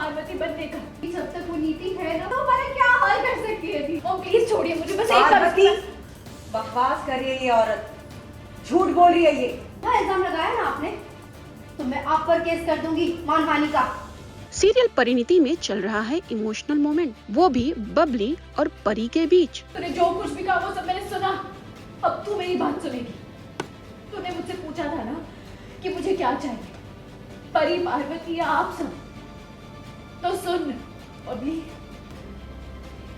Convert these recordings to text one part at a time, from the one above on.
पार्वती बनने का। जब तक वो नीति है ना तो हमारा क्या हाल कर सकती है थी। ओम प्लीज छोड़िए मुझे, बस एक पार्वती, बकवास कर रही है ये औरत, झूठ बोल रही है ये। हाँ, इल्जाम लगाया ना आपने, तो मैं आप पर केस कर दूंगी मानहानि का। सीरियल परिणीति में चल रहा है इमोशनल मोमेंट, वो भी बबली और परी के बीच। तूने जो कुछ भी कहा वो सब मैंने सुना, अब तू मेरी बात सुनेगी। तूने मुझसे पूछा था ना कि मुझे क्या चाहिए, परी, पार्वती या आप सब, तो सुन बबली,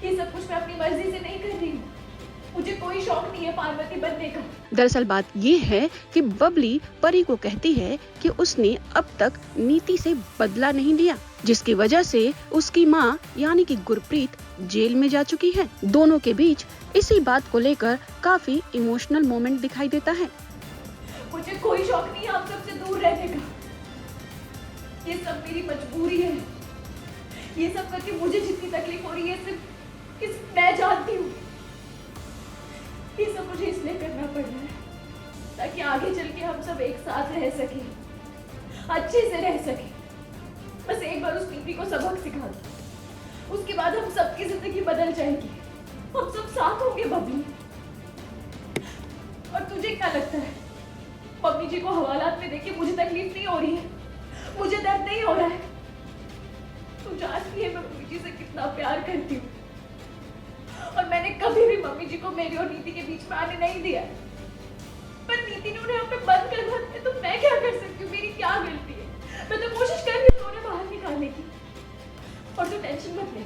ये सब कुछ मैं अपनी मर्जी से नहीं कर रही हूँ। मुझे कोई शौक नहीं है पार्वती बनने का। दरअसल बात ये है कि बबली परी को कहती है कि उसने अब तक नीति से बदला नहीं लिया, जिसकी वजह से उसकी माँ यानी कि गुरप्रीत जेल में जा चुकी है। दोनों के बीच इसी बात को लेकर काफी इमोशनल मोमेंट दिखाई देता है। मुझे कोई शौक नहीं है आप सबसे दूर रहने का। ये सब मेरी मजबूरी है। ये सब करके मुझे जितनी तकलीफ हो रही है सिर्फ मैं जानती हूँ। ये सब मुझे इसलिए करना पड़ रहा है ताकि आगे चल के हम सब एक साथ रह सके, अच्छे से रह सके। बस एक बार उस नीति को सबक सिखा दो, उसके बाद हम सबकी जिंदगी बदल जाएगी। हम सब साथ होंगे बबली। और तुझे क्या लगता है मम्मी जी को हवालात में देख के मुझे तकलीफ नहीं हो रही है, मुझे दर्द नहीं हो रहा है? तू जानती है मैं मम्मी जी से कितना प्यार करती हूँ, और मैंने कभी भी मम्मी जी को मेरी और नीति के बीच में आने नहीं दिया। पर नीति ने उन्हें अपने बंद कर रखा है, तो मैं क्या कर सकती हूँ? मेरी क्या गलती है? मैं तो कोशिश कर रही हूँ उन्हें बाहर निकालने की। और तू टेंशन मत ले,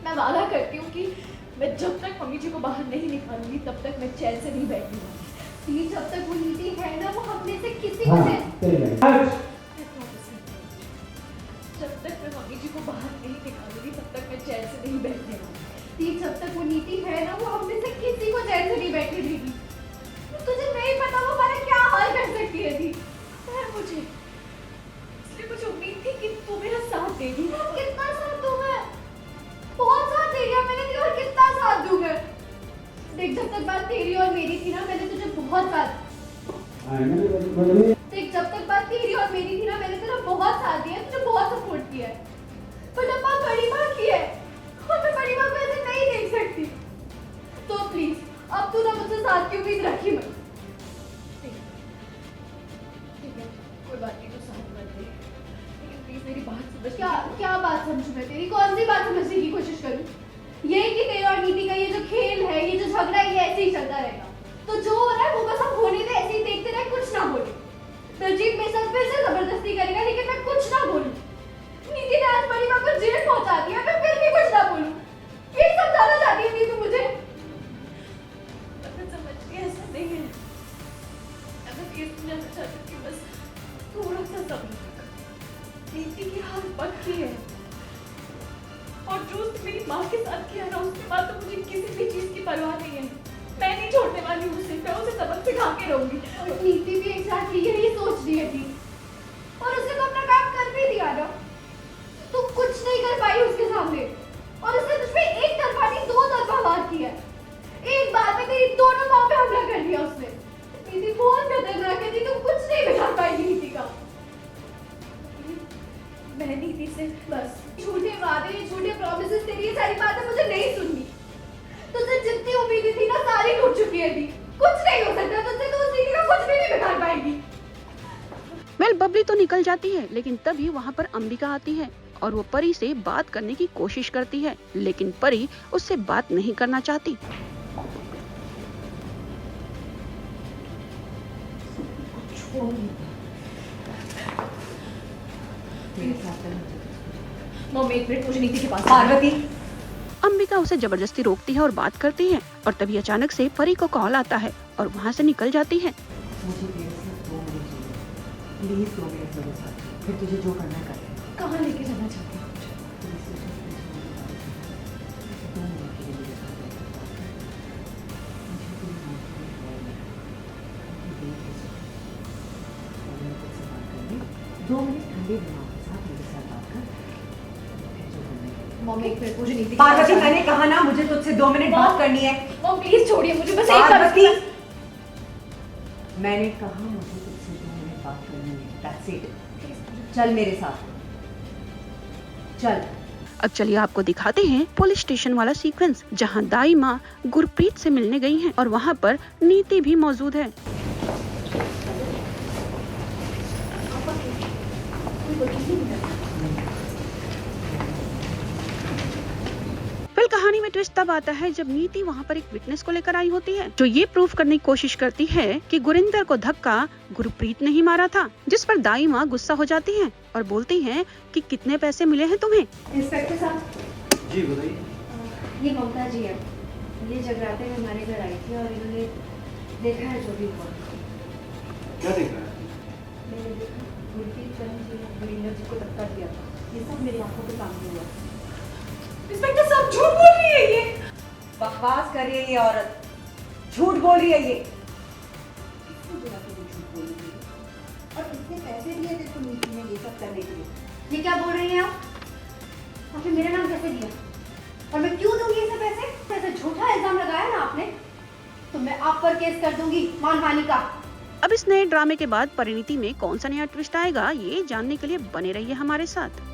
मैं वादा करती हूँ कि मैं जब तक मम्मी जी को बाहर नहीं निकालूंगी तब तक मैं चैन से नहीं बैठूंगी। जब तक वो नीति है ना, वो हम में से किसी को जब तक मैं मम्मी जी को बाहर नहीं निकालूंगी तब तक मैं चैन से नहीं बैठने वाली। जब तक वो नीति है ना, वो हम में से किसी को चैन से नहीं बैठने देगी। तुझे नहीं पता वो हमारा क्या हाल कर सकती है थी। मुझे इसलिए मुझे उम्मीद थी कि तू मेरा साथ देगी। कितना साथ दूं मैं? बहुत साथ दे दिया मैंने तेरा, और कितना साथ दूं मैं? देख, जब तक बात तेरी और मेरी थी ना, मैंने तुझे बहुत साथ देख, जब तक बात तेरी और मेरी थी ना, मैंने तेरा बहुत साथ दिया, तुझे बहुत सपोर्ट किया है। पर जब बात बड़ी माँ की है और मैं बड़ी माँ को ऐसे नहीं देख सकती, तो प्लीज अब तू ना मुझसे साथ की उम्मीद रखी मत। ठीक है, कोई बात नहीं, तो साथ मत दे, लेकिन प्लीज मेरी बात समझ। क्या बात समझूं मैं तेरी? कौन सी बात समझने की कोशिश करूं? ये कि तेरे और नीति का ये जो खेल है, ये जो झगड़ा है, ये ऐसे ही चलता रहेगा। तो जो हो रहा है वो बस हम होने दे, ऐसे ही देखते रहे, कुछ ना बोले। दलजीत मेरे साथ फिर से जबरदस्ती करेगा, लेकिन मैं कुछ ना बोलूं। नीति ने आज बड़ी माँ को जेल पहुंचा दिया, मैं फिर भी कुछ ना बोलूं। यही समझाना चाहती है नीतू मुझे? समझती है ऐसा नहीं है। अगर ये समझाना चाहती हूँ, बस थोड़ा सा सब्र रख। नीति की हार पक्की है, और जो उसने मेरी माँ के साथ किया ना, उसके बाद तो मुझे किसी भी चीज की परवाह नहीं है। मैं नहीं छोड़ने वाली हूँ उसे, मैं उसे सबक सिखा के रहूंगी। नीति भी एग्जैक्टली यही सोच रही थी, और उसने तो अपना काम कर भी दिया ना। तू कुछ नहीं कर पाई उसके सामने, और उसने तुझ पे एक तरफा नहीं, दो तरफा वार किया। एक बार में तेरी दोनों पाँव पे हमला कर दिया उसने। नीति बहुत खतरनाक है, तू कुछ नहीं बिगाड़ पाएगी नीति का। मैं नीति से बस झूठे वादे, झूठे प्रॉमिसेस, तेरी ये सारी बातें मुझे नहीं सुननी। तुझसे जितनी उम्मीदें थी ना, सारी टूट चुकी है थी। कुछ नहीं हो सकता तुझसे, तो उस नीति का कुछ भी नहीं बिगाड़ पाएगी। वेल, बबली तो निकल जाती है, लेकिन तभी वहाँ पर अंबिका आती है और वो परी से बात करने की कोशिश करती है, लेकिन परी उससे बात नहीं करना चाहती। मम्मी एक मिनट, मुझे नीति के पास। पार्वती, अंबिका उसे जबरदस्ती रोकती है और बात करती है, और तभी अचानक से परी को कॉल आता है और वहाँ से निकल जाती है। मुझे तेरे से 2 मिनट चाहिए, प्लीज 2 मिनट मेरे साथ, फिर तुझे जो करना है कर। कहाँ लेके जाना चाहती हूँ? मम्मी एक मिनट, मुझे नीति। पार्वती, मैंने कहा ना मुझे तुझसे 2 मिनट बात करनी है। मम्मी प्लीज छोड़िए मुझे, बस एक पार्वती, बार। मैंने कहा मुझे तुझसे 2 मिनट बात करनी है, दैट्स इट। चल मेरे साथ। चल। अब चलिए आपको दिखाते हैं पुलिस स्टेशन वाला सीक्वेंस, जहां दाई माँ गुरप्रीत से मिलने गई हैं और वहां पर नीति भी मौजूद है। फिर कहानी में ट्विस्ट तब आता है जब नीति वहां पर एक विटनेस को लेकर आई होती है, जो ये प्रूफ करने की कोशिश करती है कि गुरिंदर को धक्का गुरप्रीत ने ही मारा था, जिस पर दाई माँ गुस्सा हो जाती हैं और बोलती हैं कि कितने पैसे मिले हैं तुम्हें। इंस्पेक्टर साहब जी बताइए। ये ममता जी है, ये जगराते में हमारे घर आई थी और इन्होंने देखा है जो भी हुआ। क्या देख रहा है? मैंने देखा गुरप्रीत जी ने गुरिंदर जी को धक्का दिया था, ये सब मेरी आंखों के सामने हुआ। इंस्पेक्टर साहब झूठ बोल रही है ये। बकवास कर रही है ये औरत, झूठ बोल रही है ये। किसने बोला कि वो झूठ बोल रही है? और कितने पैसे दिए थे तुम नीति में ये सब करने के लिए? ये क्या बोल रही हैं आप? आपने मेरा नाम कैसे दिया? और मैं क्यों दूंगी ये सब पैसे? ऐसा झूठा इल्जाम लगाया ना आपने, तो मैं आप पर केस कर दूंगी मानहानि का। अब इस नए ड्रामे के बाद परिणीति में कौन सा नया ट्विस्ट आएगा, ये जानने के लिए बने रहिए हमारे साथ।